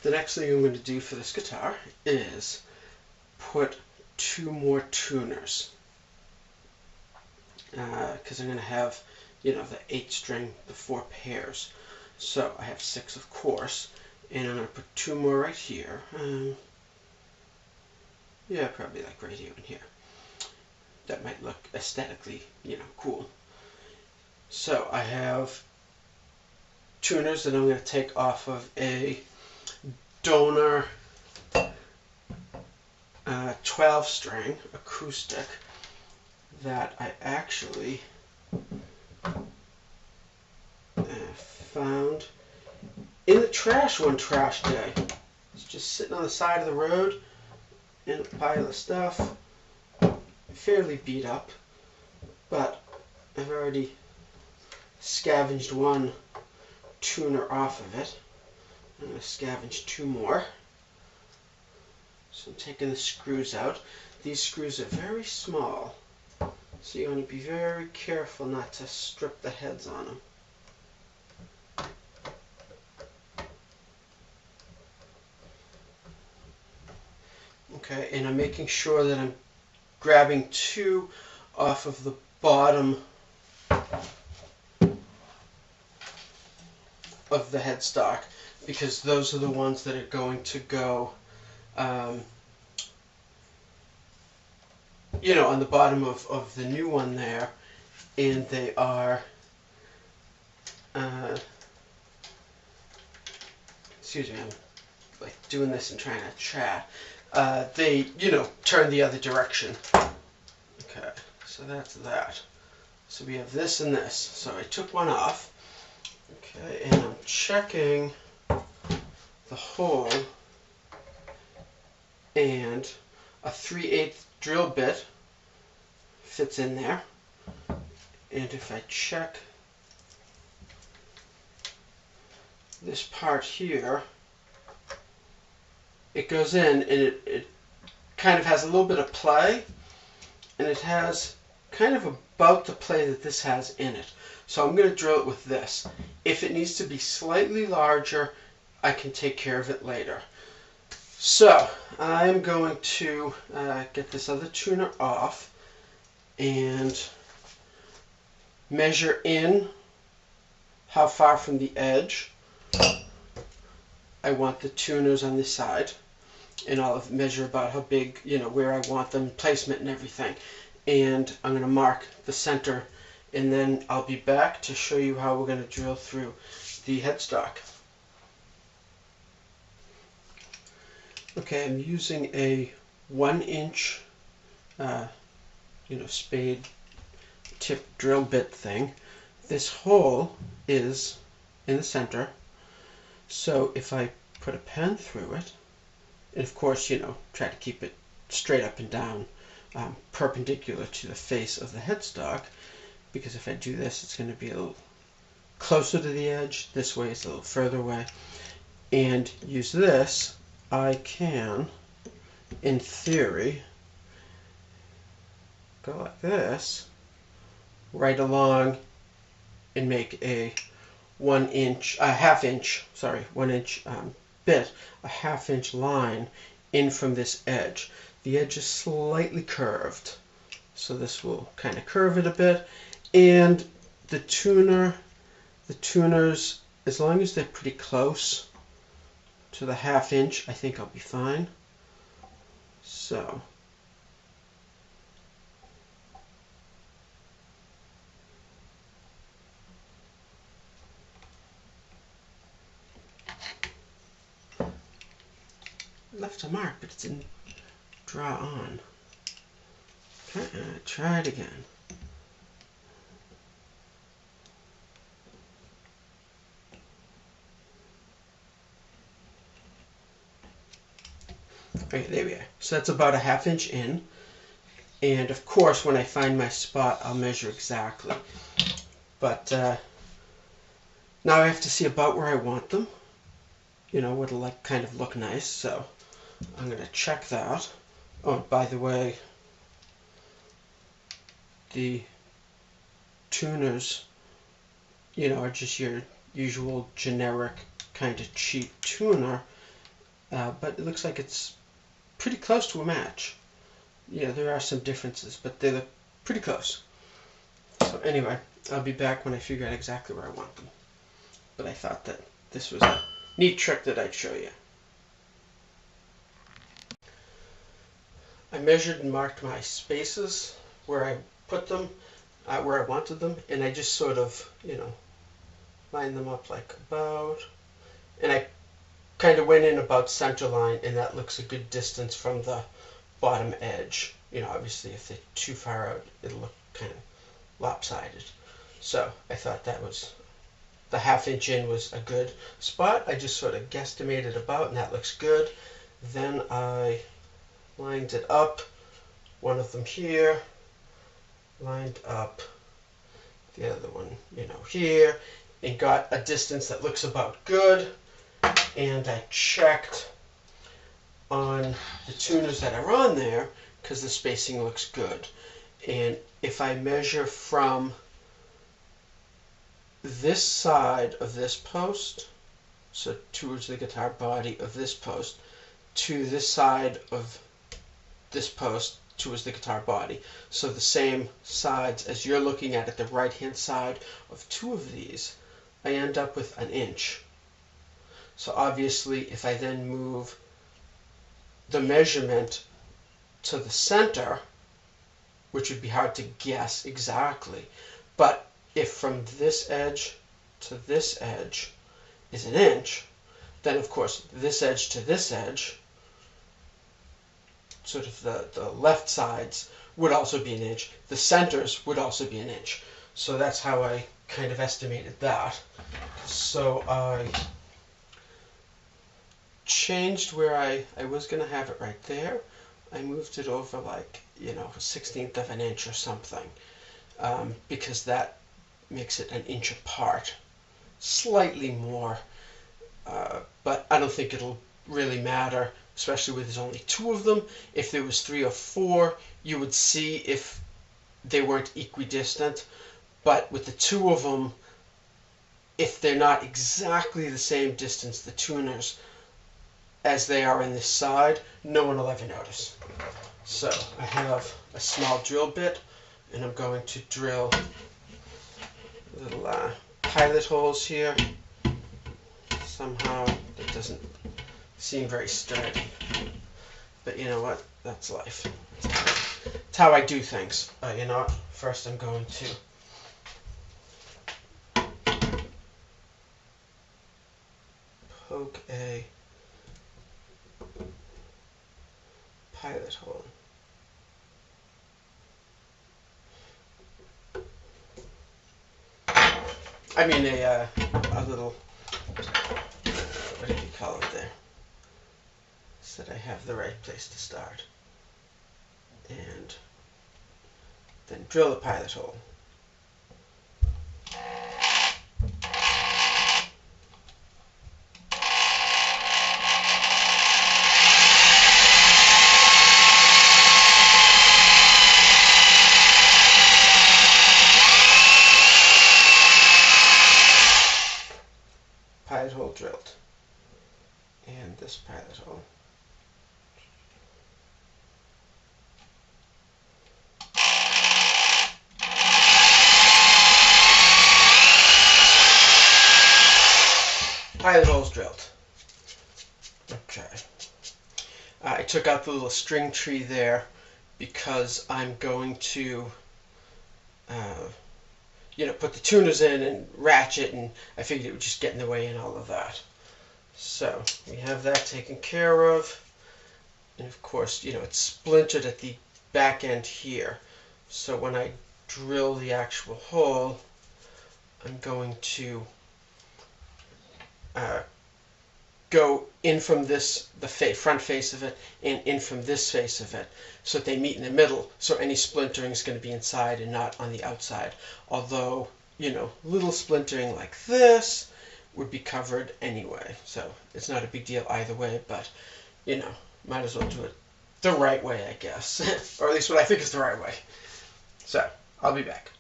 the next thing I'm going to do for this guitar is put 2 more tuners. Because I'm going to have, you know, the 8 string, the 4 pairs. So I have 6, of course, and I'm going to put 2 more right here. Yeah, probably like right here and here. That might look aesthetically, you know, cool. So I have tuners that I'm going to take off of a Donor 12 string acoustic that I actually found in the trash one trash day. It's just sitting on the side of the road in a pile of stuff, fairly beat up, but I've already scavenged 1 tuner off of it. I'm going to scavenge 2 more. So I'm taking the screws out. These screws are very small, so you want to be very careful not to strip the heads on them. Okay, and I'm making sure that I'm grabbing 2 off of the bottom of the headstock, because those are the ones that are going to go, you know, on the bottom of the new one there, and they are, excuse me, I'm like doing this and trying to chat. They, you know, turn the other direction. Okay, so that's that. So we have this and this. So I took one off. Okay, and I'm checking the hole, and a 3/8 drill bit fits in there. And if I check this part here, it goes in, and it kind of has a little bit of play, and it has kind of about the play that this has in it. So I'm going to drill it with this. If it needs to be slightly larger, I can take care of it later. So I'm going to get this other tuner off and measure in how far from the edge I want the tuners on this side, and I'll measure about how big, you know, where I want them, placement and everything. And I'm going to mark the center, and then I'll be back to show you how we're going to drill through the headstock. Okay, I'm using a 1-inch, you know, spade tip drill bit thing. This hole is in the center, so if I put a pen through it, and of course, you know, try to keep it straight up and down, perpendicular to the face of the headstock, because if I do this, it's going to be a little closer to the edge. This way it's a little further away. And use this, I can, in theory, go like this, right along, and make a 1-inch bit, a 1/2-inch line in from this edge. The edge is slightly curved, so this will kind of curve it a bit. And the tuners, as long as they're pretty close to the 1/2-inch, I think I'll be fine. So left a mark, but it didn't draw on. Okay, try it again. Okay, there we are. So that's about a 1/2-inch in. And of course, when I find my spot, I'll measure exactly. But now I have to see about where I want them. You know, what'll like kind of look nice. So I'm going to check that. Oh, by the way, the tuners, you know, are just your usual generic kind of cheap tuner. but it looks like it's pretty close to a match. Yeah, there are some differences, but they look pretty close. So anyway, I'll be back when I figure out exactly where I want them. But I thought that this was a neat trick that I'd show you. I measured and marked my spaces where I put them, where I wanted them, and I just sort of, lined them up like about, and I kind of went in about center line, and that looks a good distance from the bottom edge. Obviously if they're too far out, it'll look kind of lopsided. So I thought that was, the 1/2 inch in was a good spot. I just sort of guesstimated about, and that looks good. Then I lined it up, one of them here, lined up the other one, here, and got a distance that looks about good. And I checked on the tuners that are on there because the spacing looks good. And if I measure from this side of this post, so towards the guitar body of this post, to this side of this post towards the guitar body, so the same sides as you're looking at the right hand side of 2 of these, I end up with 1 inch. So obviously if I then move the measurement to the center, which would be hard to guess exactly, but if from this edge to this edge is 1 inch, then of course this edge to this edge, sort of the left sides, would also be 1 inch. The centers would also be 1 inch. So that's how I kind of estimated that. So I changed where I was going to have it right there. I moved it over like, 1/16 of an inch or something, because that makes it 1 inch apart. Slightly more, but I don't think it'll really matter, especially with there's only 2 of them. If there was 3 or 4, you would see if they weren't equidistant. But with the 2 of them, if they're not exactly the same distance, the tuners, as they are in this side, no one will ever notice. So I have a small drill bit, and I'm going to drill little pilot holes here. Somehow it doesn't seem very sturdy, but you know what? That's life. It's how I do things. You know what? First I'm going to poke a pilot hole. I mean a little, what do you call it there? So that I have the right place to start. And then drill the pilot hole. Pilot hole drilled. And this pilot hole. Pilot holes drilled. Okay. I took out the little string tree there because I'm going to put the tuners in and ratchet, and I figured it would just get in the way and all of that. So we have that taken care of. And of course, it's splintered at the back end here. So when I drill the actual hole, I'm going to go in from this, the front face of it, and in from this face of it, so that they meet in the middle, so any splintering is going to be inside and not on the outside. Although, little splintering like this would be covered anyway, so it's not a big deal either way, but, might as well do it the right way, I guess. Or at least what I think is the right way. So, I'll be back.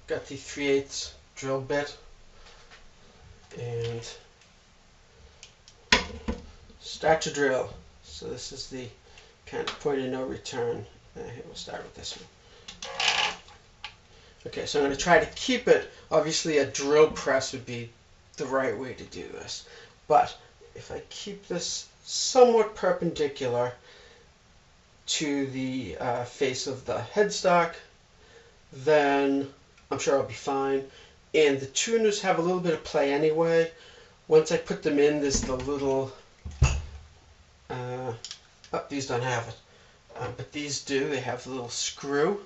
Got the 3/8 drill bit and start to drill. So this is the kind of point of no return. Here, we'll start with this one. Okay, so I'm going to try to keep it. Obviously, a drill press would be the right way to do this. But if I keep this somewhat perpendicular to the face of the headstock, then I'm sure I'll be fine. And the tuners have a little bit of play anyway. Once I put them in, there's the little... these don't have it. But these do. They have the little screw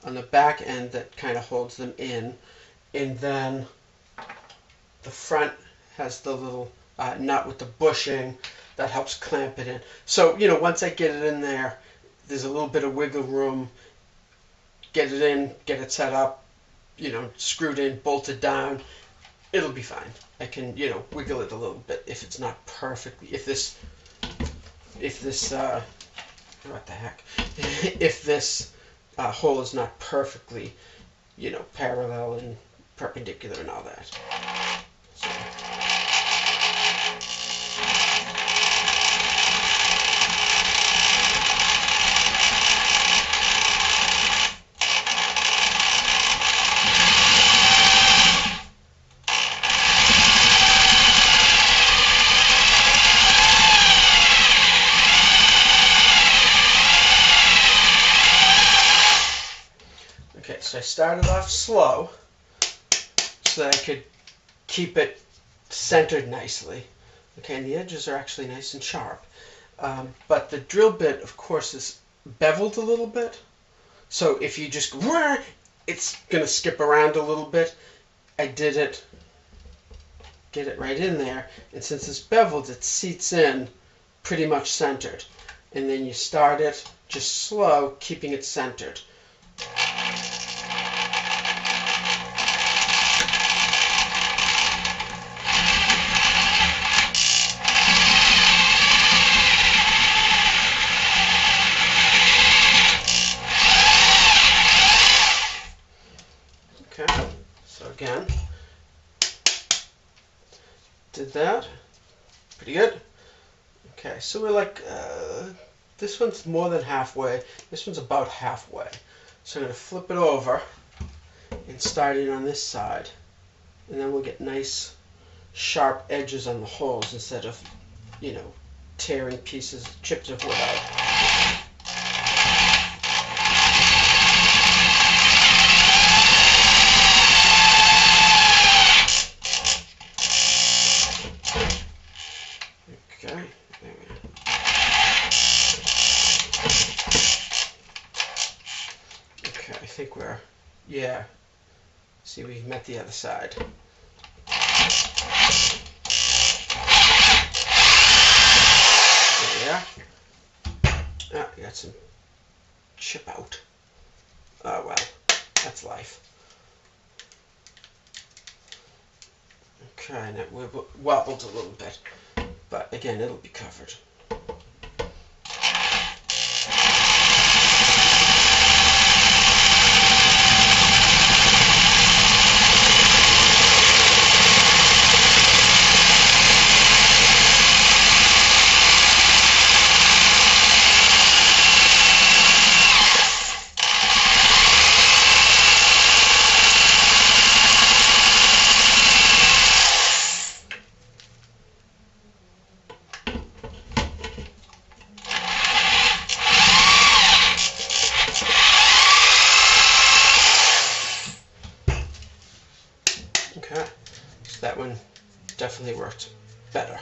on the back end that kind of holds them in. And then the front has the little nut with the bushing that helps clamp it in. So, you know, once I get it in there, there's a little bit of wiggle room. Get it in, get it set up, you know, screwed in, bolted down. It'll be fine. I can, you know, wiggle it a little bit if it's not perfectly, if this, what the heck, if this hole is not perfectly, you know, parallel and perpendicular and all that. So. So I started off slow so that I could keep it centered nicely. Okay, and the edges are actually nice and sharp. But the drill bit, of course, is beveled a little bit. So if you just go, it's going to skip around a little bit. I did it, get it right in there. And since it's beveled, it seats in pretty much centered. And then you start it just slow, keeping it centered. Okay, so again, did that, pretty good. Okay, so we're like, this one's more than halfway, this one's about halfway. So I'm going to flip it over and start it on this side, and then we'll get nice sharp edges on the holes instead of, you know, tearing pieces, chips of wood out. Okay, there we go. Okay, I think we're, yeah. See, we met the other side. There we are. Ah, you got some chip out. Oh well, that's life. Okay, and it wobbled a little bit. But again, it'll be covered. Okay, so that one definitely worked better.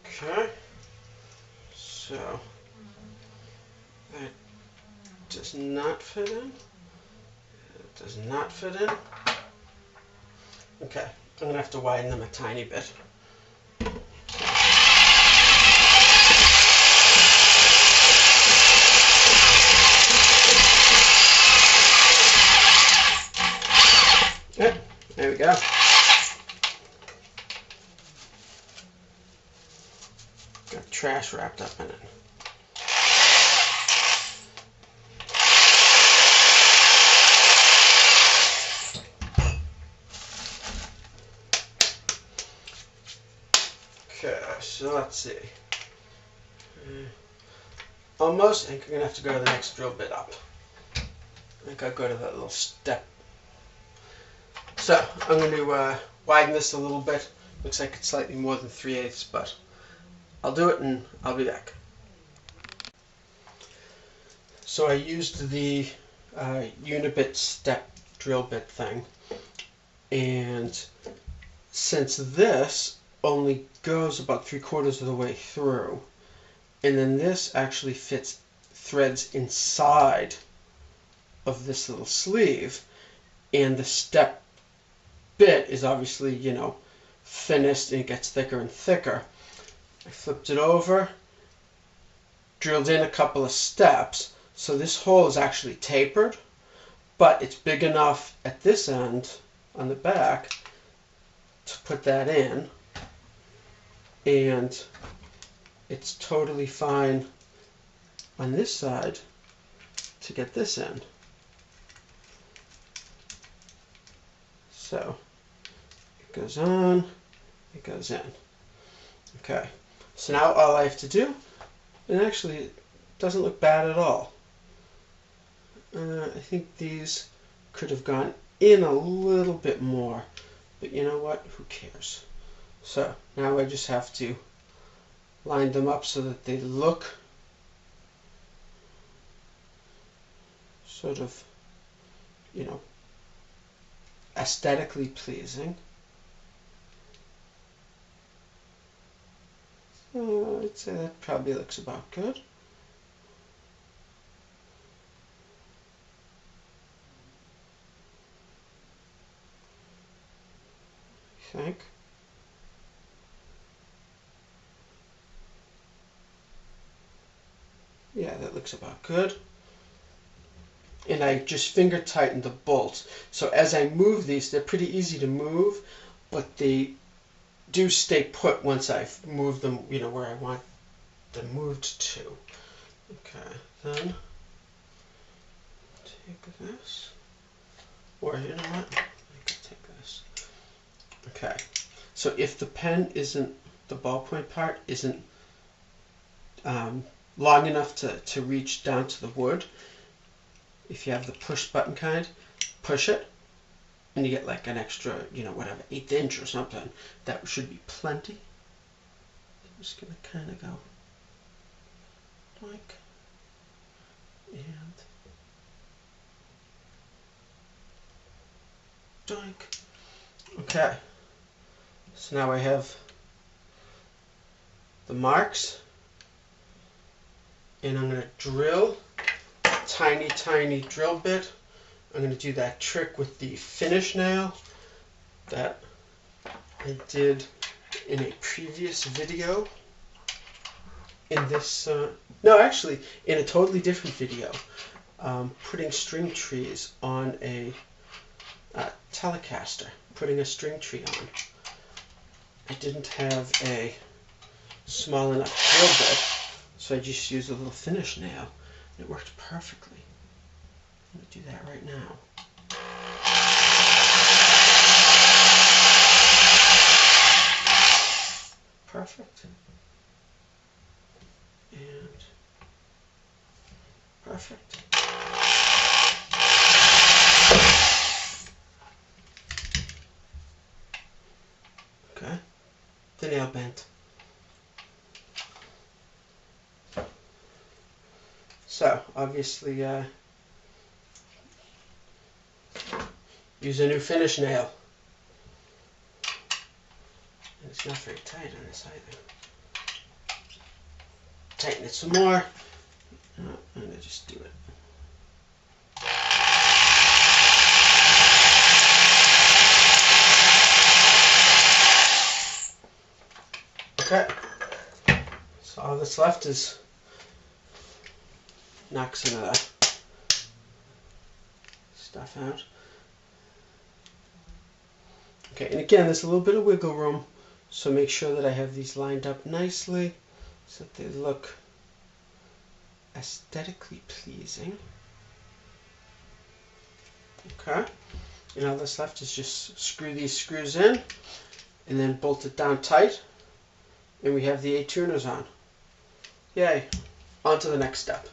Okay, so that does not fit in. It does not fit in. Okay, I'm going to have to widen them a tiny bit. Yep, there we go. Got trash wrapped up in it. So let's see. Almost. I think I'm going to have to go to the next drill bit up. I think I'll go to that little step. So I'm going to widen this a little bit. Looks like it's slightly more than 3/8, but I'll do it and I'll be back. So I used the unibit step drill bit thing, and since this only goes about 3/4 of the way through, and then this actually fits threads inside of this little sleeve, and the step bit is obviously, you know, thinnest and it gets thicker and thicker. I flipped it over, drilled in a couple of steps, so this hole is actually tapered, but it's big enough at this end on the back to put that in, and it's totally fine on this side to get this in. So it goes on, it goes in. Okay, so now all I have to do, and actually it doesn't look bad at all. I think these could have gone in a little bit more, but you know what, who cares? So now I just have to line them up so that they look sort of, you know, aesthetically pleasing. I'd say that probably looks about good. I think. Yeah, that looks about good. And I just finger tightened the bolts. So as I move these, they're pretty easy to move, but they do stay put once I've moved them, you know, where I want them moved to. Okay, then take this, or you know what, I can take this. Okay, so if the pen isn't, the ballpoint part isn't long enough to reach down to the wood, if you have the push button kind, push it, and you get like an extra, you know, whatever, 1/8 inch or something. That should be plenty. I'm just going to kind of go like, and doink. Okay, so now I have the marks, and I'm going to drill a tiny drill bit. I'm going to do that trick with the finish nail that I did in a previous video. In this, no, actually, in a totally different video, putting string trees on a Telecaster, putting a string tree on. I didn't have a small enough drill bit, so I just used a little finish nail, and it worked perfectly. I'm going to do that right now. Perfect. And perfect. Okay, the nail bent. So obviously use a new finish nail. And it's not very tight on this either. Tighten it some more. I'm going to just do it. Okay, so all that's left is knock some of that stuff out. Okay, and again, there's a little bit of wiggle room, so make sure that I have these lined up nicely so that they look aesthetically pleasing. Okay, and all that's left is just screw these screws in and then bolt it down tight, And we have the 8 tuners on. Yay. On to the next step.